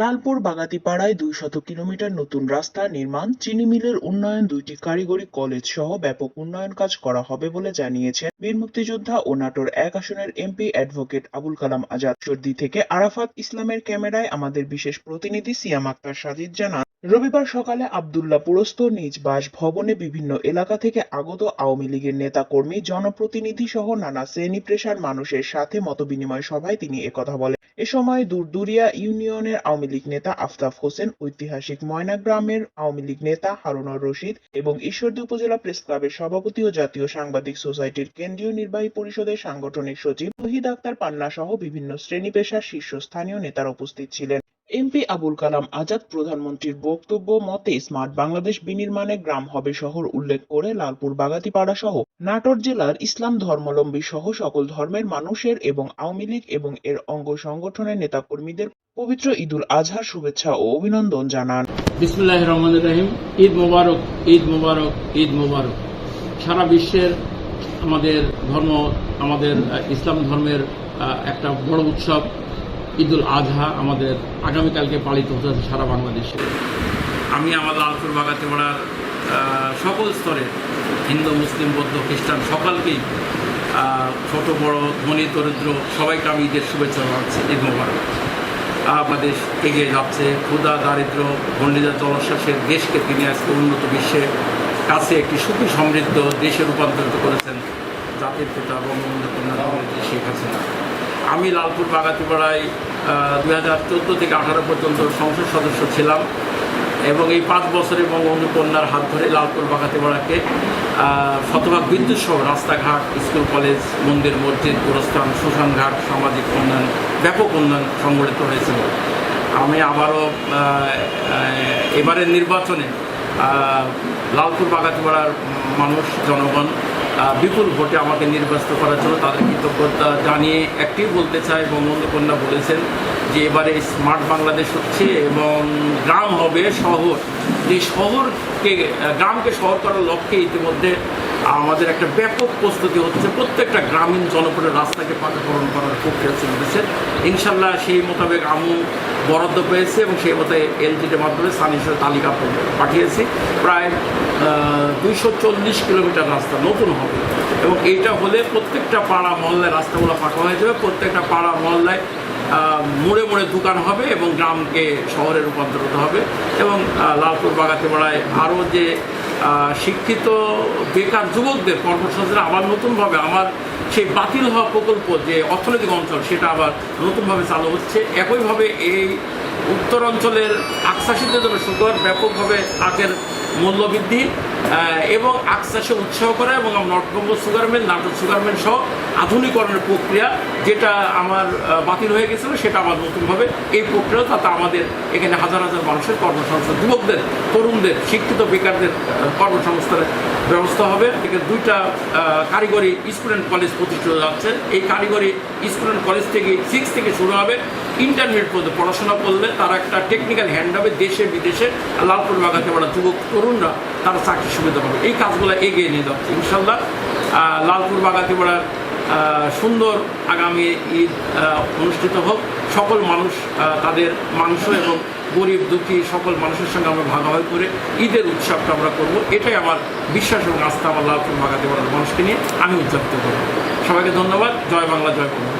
Lalpur বাগাতিপাড়ায় ২০০ kilometre নতুন রাস্তা নির্মাণ, চিনি মিলের উন্নয়ন, ২টি কারিগরি কলেজ সহ ব্যাপক উন্নয়ন কাজ করা হবে বলে জানিয়েছেন বীর মুক্তিযোদ্ধা ও নাটোর ১ আসনের এমপি অ্যাডভোকেট আবুল কালাম আজাদ। সর্দি থেকে আরাফাত ইসলামের ক্যামেরায় আমাদের বিশেষ প্রতিনিধি সিয়াম আক্তার সাজিদ জানান, রবিবার সকালে আবদুল্লাহপুরস্থ নিজ বাসভবনে বিভিন্ন এলাকা থেকে আগত আওয়ামী লীগের নেতা কর্মী, জনপ্রতিনিধি সহ নানা শ্রেণী পেশার মানুষের সাথে মতবিনিময় সভায় তিনি একথা বলেন। এ সময় দুরদুরিয়া ইউনিয়নের আওয়ামী লীগ নেতা আফতাব হোসেন, ঐতিহাসিক ময়না গ্রামের আওয়ামী লীগ নেতা হারুনুর রশিদ এবং ঈশ্বরদী উপজেলা প্রেস ক্লাবের সভাপতি ও জাতীয় সাংবাদিক সোসাইটির কেন্দ্রীয় নির্বাহী পরিষদের সাংগঠনিক সচিব তৌহিদ আক্তার পান্না সহ বিভিন্ন শ্রেণী পেশার শীর্ষস্থানীয় নেতারা উপস্থিত ছিলেন। এমপি আবুল কালাম আজাদ প্রধানমন্ত্রীর বক্তব্য মতে স্মার্ট বাংলাদেশ বিনির্মাণে গ্রাম হবে শহর উল্লেখ করে লালপুর বাগাতিপাড়া সহ নাটোর জেলার ইসলাম ধর্মাবলম্বী সহ সকল ধর্মের মানুষের এবং আওয়ামী লীগ এবং এর অঙ্গ সংগঠনের নেতাকর্মীদের পবিত্র ঈদুল আজহার শুভেচ্ছা ও অভিনন্দন জানান। বিসমিল্লাহির রহমানির রহিম। ঈদ মোবারক, ঈদ মোবারক, ঈদ মোবারক। সারা বিশ্বের আমাদের ইসলাম ধর্মের একটা বড় উৎসব ঈদুল আজহা আমাদের আগামীকালকে পালিত হতে হচ্ছে সারা বাংলাদেশে। আমি আমার লালপুর বাগাতিপাড়ার সকল স্তরের হিন্দু, মুসলিম, বৌদ্ধ, খ্রিস্টান সকলকেই ছোট বড়, ধনী দরিদ্র সবাইকে আমি ঈদের শুভেচ্ছা জানাচ্ছি। ঈদ মোবারক। আমাদের এগিয়ে যাচ্ছে ক্ষুধা, দারিদ্র, ঘূর্ণিঝড়, জলোচ্ছ্বাসের দেশকে তিনি আজকে উন্নত বিশ্বের কাছে একটি সুখী সমৃদ্ধ দেশে রূপান্তরিত করেছেন জাতির পিতা বঙ্গবন্ধু কন্যা শেখ হাসিনা। আমি লালপুর বাগাতিপাড়ায় 2014 থেকে 18 পর্যন্ত সংসদ সদস্য ছিলাম এবং এই 5 বছরে বঙ্গবন্ধু কন্যার হাত ধরে লালপুর বাগাতিপাড়াকে শতভাগ বিদ্যুৎ সহ রাস্তাঘাট, স্কুল, কলেজ, মন্দির, মসজিদ, গোরস্থান, শ্মশানঘাট, সামাজিক উন্নয়ন, ব্যাপক উন্নয়ন সংগঠিত হয়েছিল। আমি আবারও এবারের নির্বাচনে লালপুর বাগাতিপাড়ার মানুষ, জনগণ বিপুল ভোটে আমাকে নির্বাচিত করার জন্য তাদের কৃতজ্ঞতা জানিয়ে একটি বলতে চাই, বঙ্গবন্ধু কন্যা বলেছেন যে এবারে স্মার্ট বাংলাদেশ হচ্ছে এবং গ্রাম হবে শহর। যে গ্রামকে শহর করার লক্ষ্যে ইতিমধ্যে আমাদের একটা ব্যাপক প্রস্তুতি হচ্ছে। প্রত্যেকটা গ্রামীণ জনপদের রাস্তাকে পাকাকরণ করার প্রক্রিয়া চলতেছে। ইনশাল্লাহ সেই মোতাবেক আমি বরাদ্দ পেয়েছি এবং সেই মতো এলজিডির মাধ্যমে স্থানীয় তালিকা পাঠিয়েছি। প্রায় 240 কিলোমিটার রাস্তা নতুন হবে এবং এইটা হলে প্রত্যেকটা পাড়া মহল্লায় রাস্তাগুলো পাকা হয়ে যাবে। প্রত্যেকটা পাড়া মহল্লায় মোড়ে মোড়ে দোকান হবে এবং গ্রামকে শহরে রূপান্তরিত হবে। এবং লালপুর বাগাতিপাড়ায় আরও যে শিক্ষিত বেকার যুবকদের কর্মসংস্থান আবার নতুনভাবে আমার সেই বাতিল হওয়া প্রকল্প যে অর্থনৈতিক অঞ্চল সেটা আবার নতুনভাবে চালু হচ্ছে। একইভাবে এই উত্তর অঞ্চলের আকসাসীদের জন্য শুক্রবার ব্যাপকভাবে আখের মূল্যবৃদ্ধি এবং আকসাসে উৎসাহ করা এবং নটবঙ্গ sugar mill, Natore sugar mill সহ আধুনিকরণের প্রক্রিয়া যেটা আমার বাতিল হয়ে গেছিল সেটা আবার নতুনভাবে এই প্রক্রিয়া, তাতে আমাদের এখানে হাজার হাজার মানুষের কর্মসংস্থান, যুবকদের, তরুণদের, শিক্ষিত বেকারদের কর্মসংস্থানের ব্যবস্থা হবে। এখানে 2টা কারিগরি স্টুডেন্ট কলেজ প্রতিষ্ঠিত যাচ্ছে। এই কারিগরি স্টুডেন্ট কলেজ থেকে 6 থেকে শুরু হবে। ইন্টারমিডিয়েট পর্যন্ত পড়াশোনা করলে তারা একটা টেকনিক্যাল হ্যান্ড হবে দেশে বিদেশে। লালপুর বাগাতিপাড়া যুবক তরুণরা তারা চাকরি সুবিধা পাবে। এই কাজগুলো এগিয়ে নিয়ে যাচ্ছে ইনশাল্লাহ। লালপুর বাগাতিপাড়ার সুন্দর আগামী ঈদ অনুষ্ঠিত হোক। সকল মানুষ তাদের মাংস এবং গরিব দুঃখী সকল মানুষের সঙ্গে আমরা ভাগাভাগি করে ঈদের উৎসবটা আমরা করব। এটাই আমার বিশ্বাস এবং আস্থা আমার লালপুর বাগাতিপাড়ার মানুষকে নিয়ে আমি উদযাপিত করব। সবাইকে ধন্যবাদ। জয় বাংলা, জয় বাংলা।